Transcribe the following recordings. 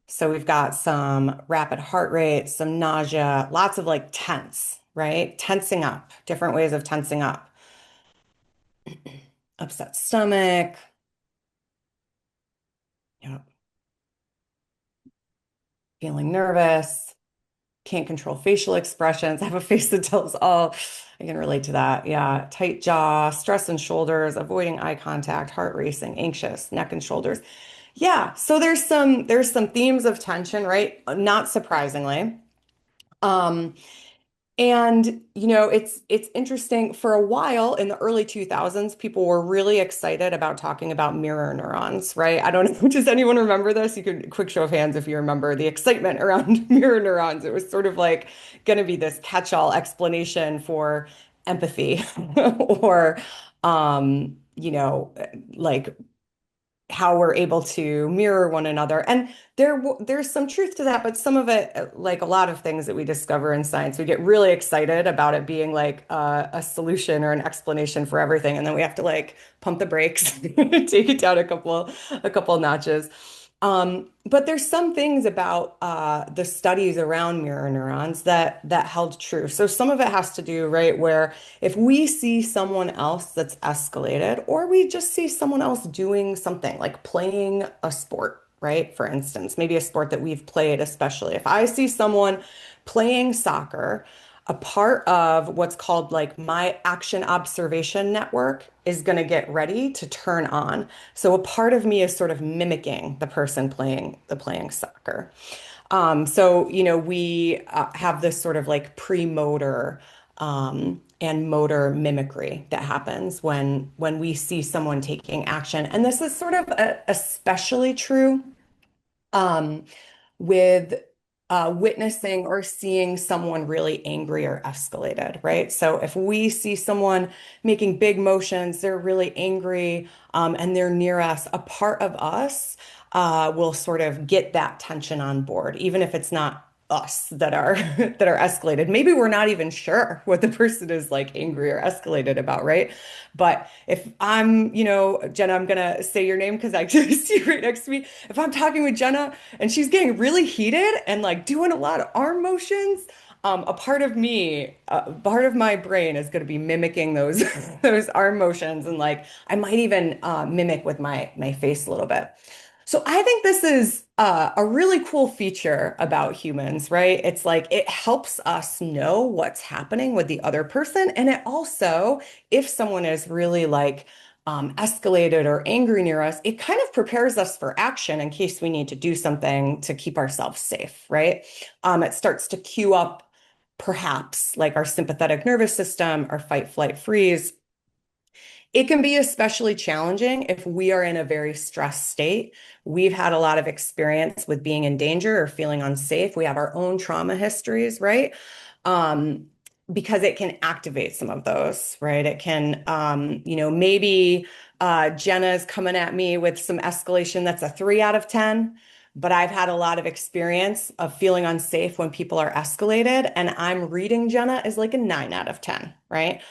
So we've got some rapid heart rate, some nausea, lots of like tense, right? Tensing up, different ways of tensing up. Upset stomach, you know, feeling nervous, can't control facial expressions. I have a face that tells all. I can relate to that. Yeah. Tight jaw, stress in shoulders, avoiding eye contact, heart racing, anxious, neck and shoulders. Yeah. So there's some themes of tension, right? Not surprisingly. Um, And it's interesting. For a while in the early 2000s, people were really excited about talking about mirror neurons, right? I don't know, does anyone remember this? You could quick show of hands if you remember the excitement around mirror neurons. It was sort of like going to be this catch-all explanation for empathy or like how we're able to mirror one another. And there's some truth to that, but some of it, like a lot of things that we discover in science, we get really excited about it being like a solution or an explanation for everything, and then we have to like pump the brakes, take it down a couple notches. But there's some things about the studies around mirror neurons that held true. So some of it has to do, right, where if we see someone else that's escalated, or we just see someone else doing something like playing a sport, right? For instance, maybe a sport that we've played, especially if I see someone playing soccer, a part of what's called like my action observation network is going to get ready to turn on. So a part of me is sort of mimicking the person playing soccer. So we have this sort of like premotor and motor mimicry that happens when we see someone taking action. And this is sort of especially true um, with witnessing or seeing someone really angry or escalated, right? So if we see someone making big motions, they're really angry, and they're near us, a part of us will sort of get that tension on board, even if it's not us that are that are escalated. Maybe we're not even sure what the person is like angry or escalated about, right? But if Jenna, I'm gonna say your name because I just see you right next to me. If I'm talking with Jenna and she's getting really heated and like doing a lot of arm motions, a part of me, part of my brain is going to be mimicking those those arm motions, and like I might even mimic with my face a little bit. So I think this is a really cool feature about humans, right? It's like it helps us know what's happening with the other person, and it also, if someone is really like escalated or angry near us, it kind of prepares us for action in case we need to do something to keep ourselves safe, right? It starts to cue up perhaps like our sympathetic nervous system, our fight, flight, freeze. It can be especially challenging if we are in a very stressed state. We've had a lot of experience with being in danger or feeling unsafe. We have our own trauma histories, right? Um, because it can activate some of those, right? It can, maybe Jenna's coming at me with some escalation that's a 3 out of 10, but I've had a lot of experience of feeling unsafe when people are escalated, and I'm reading Jenna as like a 9 out of 10, right?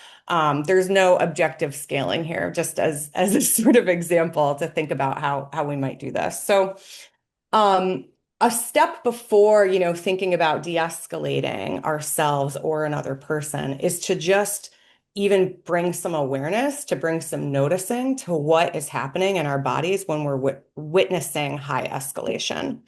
There's no objective scaling here, just as a sort of example to think about how we might do this. So, um, a step before, thinking about de-escalating ourselves or another person is to just even bring some awareness, to bring some noticing to what is happening in our bodies when we're witnessing high escalation.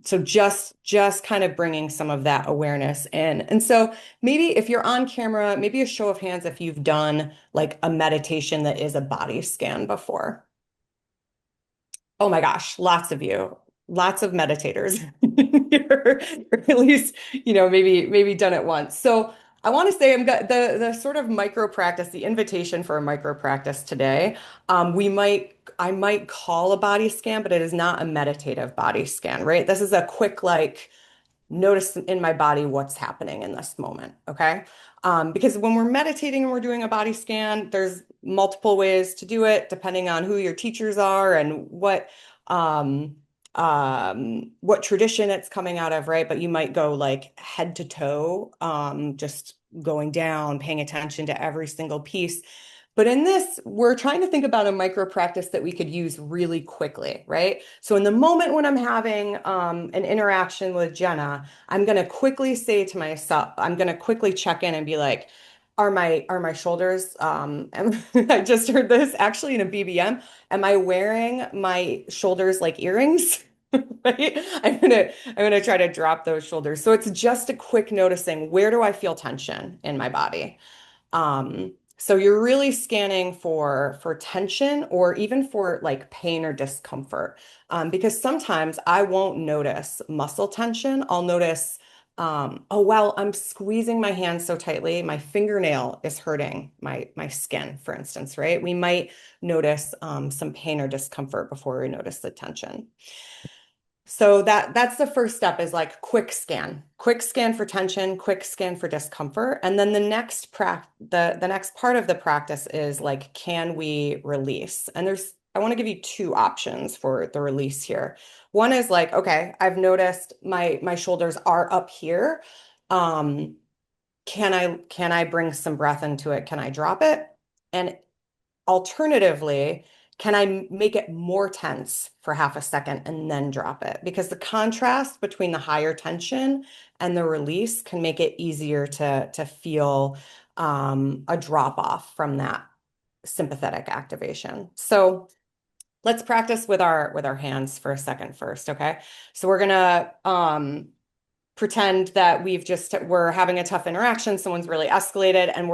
So just kind of bringing some of that awareness in. And so maybe if you're on camera, maybe a show of hands if you've done like a meditation that is a body scan before. Oh my gosh, lots of you, lots of meditators here, or at least, maybe done it once. So I want to say I'm got the sort of micro practice, the invitation for a micro practice today. I might call a body scan, but it is not a meditative body scan, right? This is a quick like notice in my body what's happening in this moment. Okay. Because when we're meditating and we're doing a body scan, there's multiple ways to do it depending on who your teachers are and what tradition it's coming out of, right? But you might go like head to toe, just going down, paying attention to every single piece. But in this, we're trying to think about a micro practice that we could use really quickly, right? So in the moment when I'm having an interaction with Jenna, I'm going to quickly say to myself, I'm going to quickly check in and be like, are my shoulders, I just heard this actually in a BBM. Am I wearing my shoulders like earrings? Right? I'm gonna try to drop those shoulders. So it's just a quick noticing, where do I feel tension in my body? So you're really scanning for tension or even for like pain or discomfort. Because sometimes I won't notice muscle tension. I'll notice, oh well, I'm squeezing my hand so tightly, my fingernail is hurting my skin, for instance, right? We might notice some pain or discomfort before we notice the tension. So that's the first step is like quick scan for tension, quick scan for discomfort. And then the next part of the practice is like, can we release? And I want to give you two options for the release here. One is like, okay, I've noticed my shoulders are up here. Um, can I bring some breath into it? Can I drop it? And alternatively, can I make it more tense for half a second and then drop it? Because the contrast between the higher tension and the release can make it easier to feel a drop off from that sympathetic activation. So let's practice with our hands for a second first, okay? So we're gonna pretend that we're having a tough interaction, someone's really escalated, and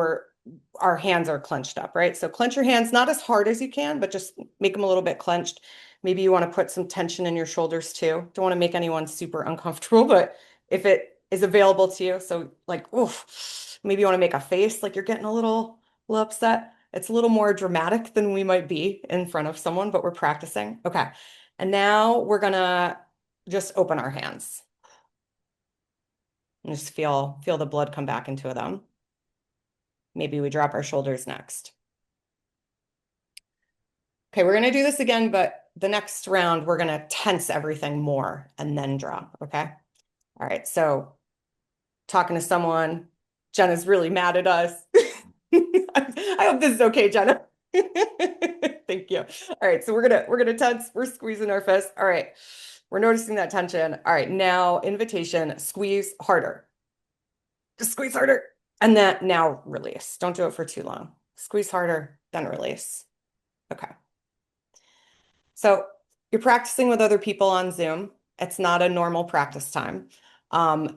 our hands are clenched up, right? So clench your hands, not as hard as you can, but just make them a little bit clenched. Maybe you want to put some tension in your shoulders too. Don't want to make anyone super uncomfortable, but if it is available to you, so like, oof, maybe you want to make a face like you're getting a little upset. It's a little more dramatic than we might be in front of someone, but we're practicing. Okay. And now we're gonna just open our hands and just feel the blood come back into them. Maybe we drop our shoulders next. Okay, we're gonna do this again, but the next round we're gonna tense everything more and then drop, okay? All right, so talking to someone, Jenna's really mad at us. I hope this is okay, Jenna. Thank you. All right, so we're gonna tense, we're squeezing our fists. All right, we're noticing that tension. All right, now invitation, squeeze harder. Just squeeze harder. And then now release. Don't do it for too long. Squeeze harder, then release. Okay. So you're practicing with other people on Zoom. It's not a normal practice time.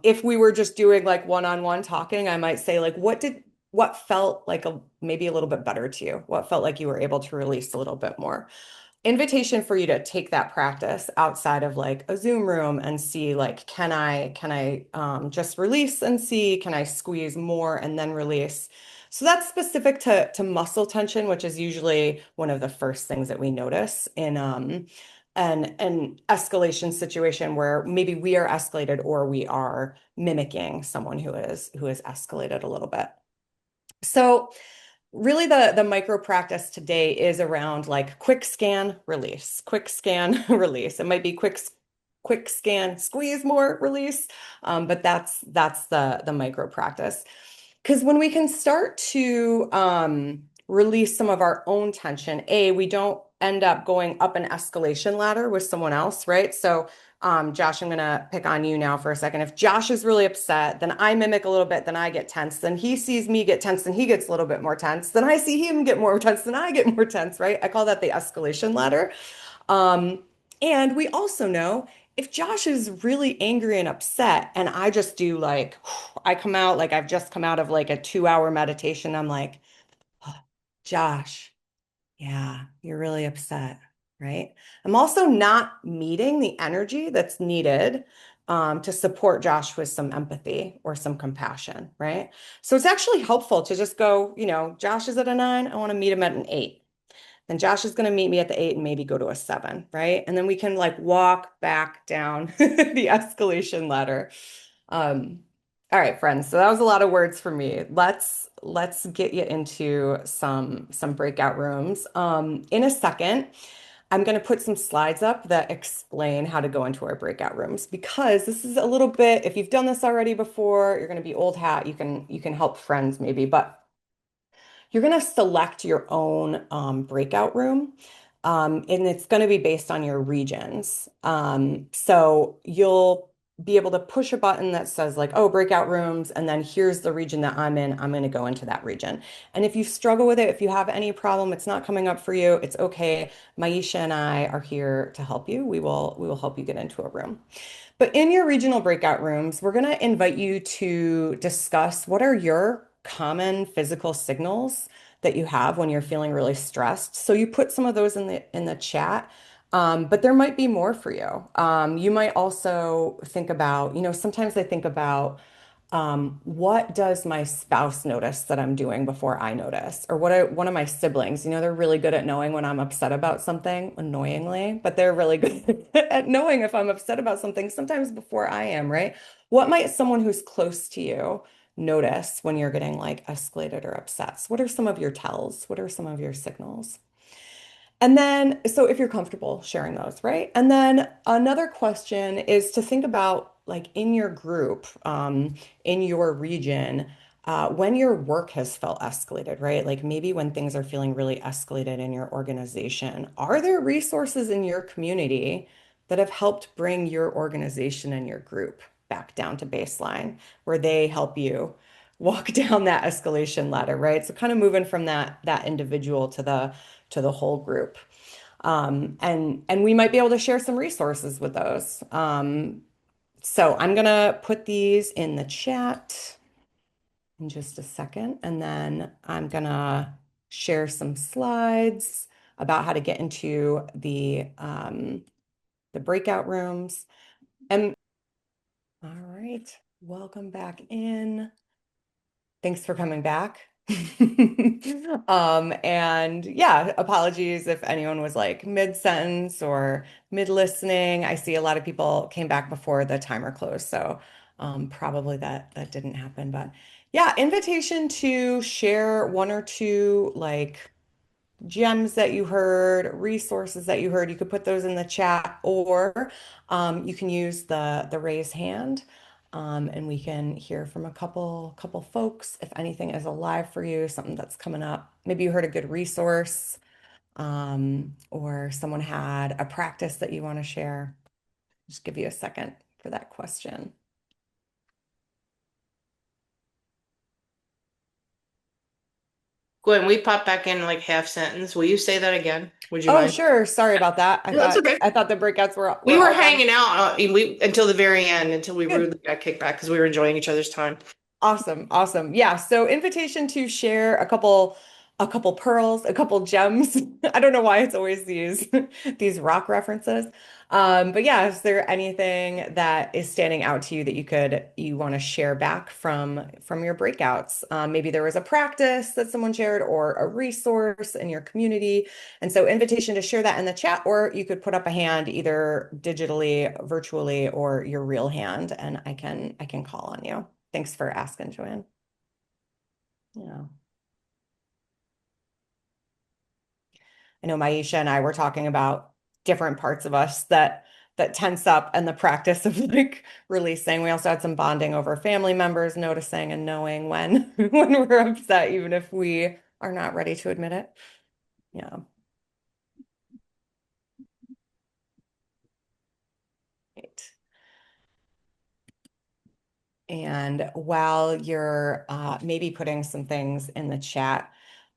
If we were just doing like one-on-one talking, I might say like, what felt like maybe a little bit better to you? What felt like you were able to release a little bit more? Invitation for you to take that practice outside of like a Zoom room and see like, can I just release and see, can I squeeze more and then release? So that's specific to muscle tension, which is usually one of the first things that we notice in an escalation situation where maybe we are escalated or we are mimicking someone who is escalated a little bit. So really the micro practice today is around like quick scan, release. It might be quick scan, squeeze more, release. But that's the micro practice. Because when we can start to release some of our own tension, we don't end up going up an escalation ladder with someone else, right? So, Josh, I'm gonna pick on you now for a second. If Josh is really upset, then I mimic a little bit, then I get tense. Then he sees me get tense, and he gets a little bit more tense. Then I see him get more tense, then I get more tense, right? I call that the escalation ladder. Um, and we also know if Josh is really angry and upset, and I just do like, I come out like I've just come out of like a 2 hour meditation, I'm like, oh, Josh, yeah, you're really upset, right? I'm also not meeting the energy that's needed to support Josh with some empathy or some compassion, right? So it's actually helpful to just go, Josh is at a 9, I want to meet him at an 8. Then Josh is going to meet me at the 8 and maybe go to a 7, right? And then we can like walk back down the escalation ladder. Um, all right, friends. So that was a lot of words for me. Let's get you into some breakout rooms. In a second, I'm going to put some slides up that explain how to go into our breakout rooms because this is a little bit, if you've done this already before, you're going to be old hat, you can help friends maybe, but you're going to select your own breakout room. And it's going to be based on your regions. So you'll be able to push a button that says like, oh, breakout rooms, and then here's the region that I'm in. I'm going to go into that region. And if you struggle with it, if you have any problem, it's not coming up for you, it's okay. Maisha and I are here to help you. We will help you get into a room. But in your regional breakout rooms, we're going to invite you to discuss what are your common physical signals that you have when you're feeling really stressed. So you put some of those in the chat, but there might be more for you. You might also think about, sometimes I think about what does my spouse notice that I'm doing before I notice? Or one of my siblings, they're really good at knowing when I'm upset about something, annoyingly, but they're really good at knowing if I'm upset about something, sometimes before I am, right? What might someone who's close to you notice when you're getting like escalated or upset? So what are some of your tells? What are some of your signals? And then, so if you're comfortable sharing those, right? And then another question is to think about like in your group, in your region, when your work has felt escalated, right? Like maybe when things are feeling really escalated in your organization, are there resources in your community that have helped bring your organization and your group back down to baseline, where they help you walk down that escalation ladder, right? So kind of moving from that individual to the whole group. And we might be able to share some resources with those. So I'm gonna put these in the chat in just a second, and then I'm gonna share some slides about how to get into the breakout rooms. And all right, welcome back in. Thanks for coming back. And yeah, apologies if anyone was like mid-sentence or mid-listening. I see a lot of people came back before the timer closed, so probably that didn't happen. But yeah, invitation to share one or two like gems that you heard, resources that you heard. You could put those in the chat, or you can use the raise hand, and we can hear from a couple folks if anything is alive for you, something that's coming up. Maybe you heard a good resource, or someone had a practice that you want to share. Just give you a second for that question. Gwen, we popped back in like half sentence. Will you say that again? Would you Oh, mind? sure. Sorry about that. No, that's okay. I thought the breakouts We were were all done. hanging out until the very end, until we Good. rudely got kicked back because we were enjoying each other's time. Awesome, awesome. Yeah, so invitation to share a couple pearls, a couple gems. I don't know why it's always these these rock references. But yeah, is there anything that is standing out to you that you want to share back from your breakouts? Maybe there was a practice that someone shared or a resource in your community. And so invitation to share that in the chat, or you could put up a hand either digitally, virtually, or your real hand, and I can call on you. Thanks for asking, Joanne. Yeah. I know Maisha and I were talking about different parts of us that tense up and the practice of like releasing. We also had some bonding over family members noticing and knowing when when we're upset, even if we are not ready to admit it. Yeah. Right. And while you're maybe putting some things in the chat,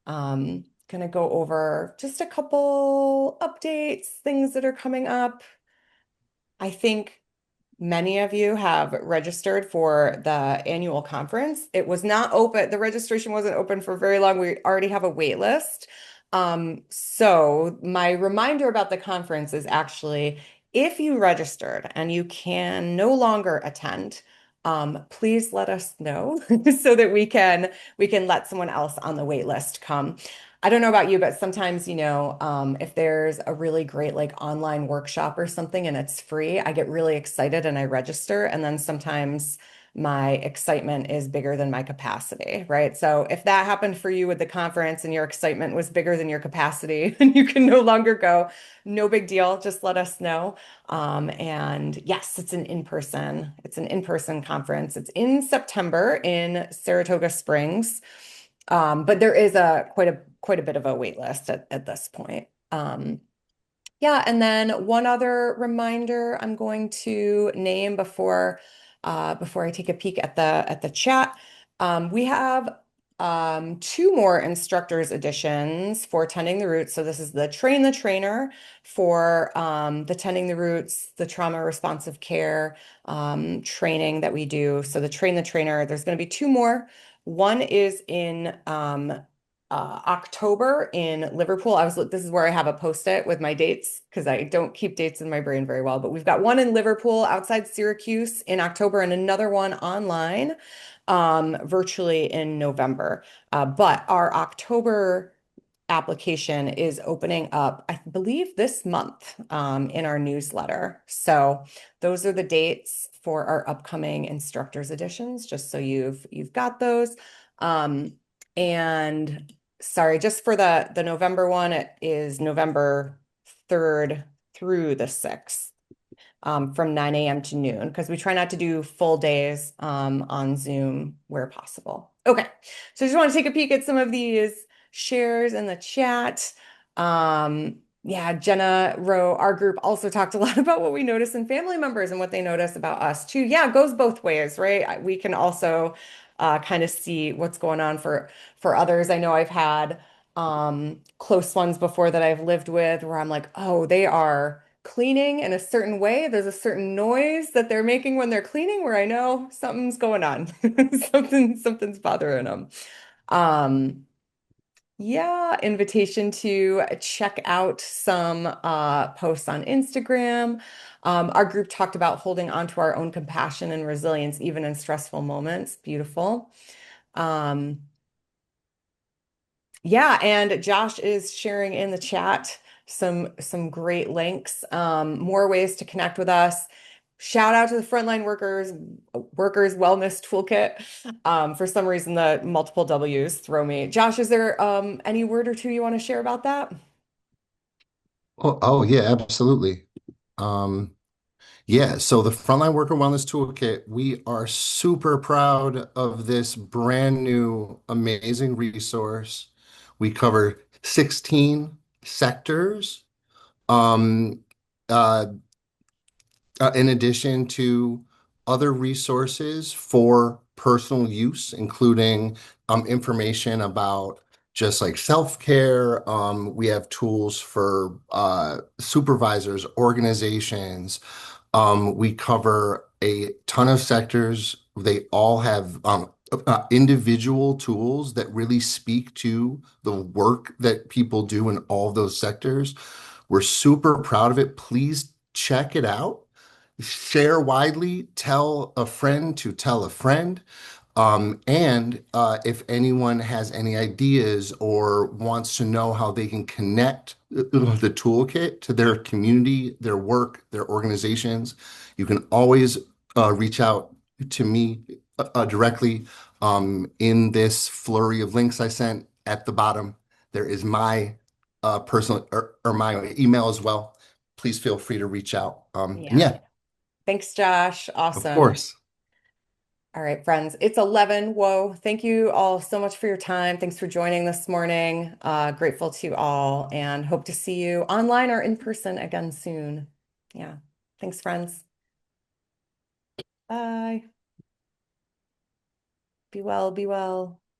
gonna go over just a couple updates, things that are coming up. I think many of you have registered for the annual conference. It was not open, the registration wasn't open for very long. We already have a wait list. So my reminder about the conference is actually if you registered and you can no longer attend, please let us know so that we can let someone else on the wait list come. I don't know about you, but sometimes, if there's a really great like online workshop or something and it's free, I get really excited and I register. And then sometimes my excitement is bigger than my capacity, right? So if that happened for you with the conference and your excitement was bigger than your capacity and you can no longer go, no big deal. Just let us know. And yes, it's an in-person conference. It's in September in Saratoga Springs. But there is quite a bit of a wait list at this point. Yeah, and then one other reminder I'm going to name before I take a peek at the chat. We have two more instructors editions for Tending the Roots. So this is the Train the Trainer for the Tending the Roots, the trauma responsive care training that we do. So the Train the Trainer, there's going to be two more. One is in October in Liverpool. This is where I have a post-it with my dates because I don't keep dates in my brain very well. But we've got one in Liverpool outside Syracuse in October and another one online virtually in November. But our October application is opening up, I believe, this month in our newsletter. So those are the dates for our upcoming instructors editions, just so you've got those. Um, and sorry, just for the November one, it is November 3rd through the 6th from 9 a.m. to noon because we try not to do full days on Zoom where possible. Okay, so I just want to take a peek at some of these shares in the chat. Yeah, Jenna Rowe, our group also talked a lot about what we notice in family members and what they notice about us too. Yeah, it goes both ways, right? We can also kind of see what's going on for others. I know I've had close ones before that I've lived with where I'm like, oh, they are cleaning in a certain way. There's a certain noise that they're making when they're cleaning where I know something's going on. Something's bothering them. Um, yeah, invitation to check out some posts on Instagram. Our group talked about holding on to our own compassion and resilience even in stressful moments. Beautiful. Um, Yeah, and Josh is sharing in the chat some great links, more ways to connect with us. Shout out to the frontline workers wellness toolkit. For some reason, the multiple W's throw me. Josh, is there any word or two you want to share about that? Oh, yeah, absolutely. Um, yeah, so the Frontline Worker Wellness Toolkit, we are super proud of this brand new amazing resource. We cover 16 sectors. Um, uh, in addition to other resources for personal use, including information about just like self-care. We have tools for supervisors, organizations. We cover a ton of sectors. They all have individual tools that really speak to the work that people do in all of those sectors. We're super proud of it. Please check it out. Share widely, tell a friend to tell a friend. And if anyone has any ideas or wants to know how they can connect the toolkit to their community, their work, their organizations, you can always reach out to me directly in this flurry of links I sent at the bottom. There is my personal or my email as well. Please feel free to reach out. And Yeah. yeah, Thanks, Josh. of Awesome. course. All right, friends, it's 11. Whoa. Thank you all so much for your time. Thanks for joining this morning. Grateful to you all and hope to see you online or in person again soon. Yeah. Thanks, friends. Bye. Be well, be well.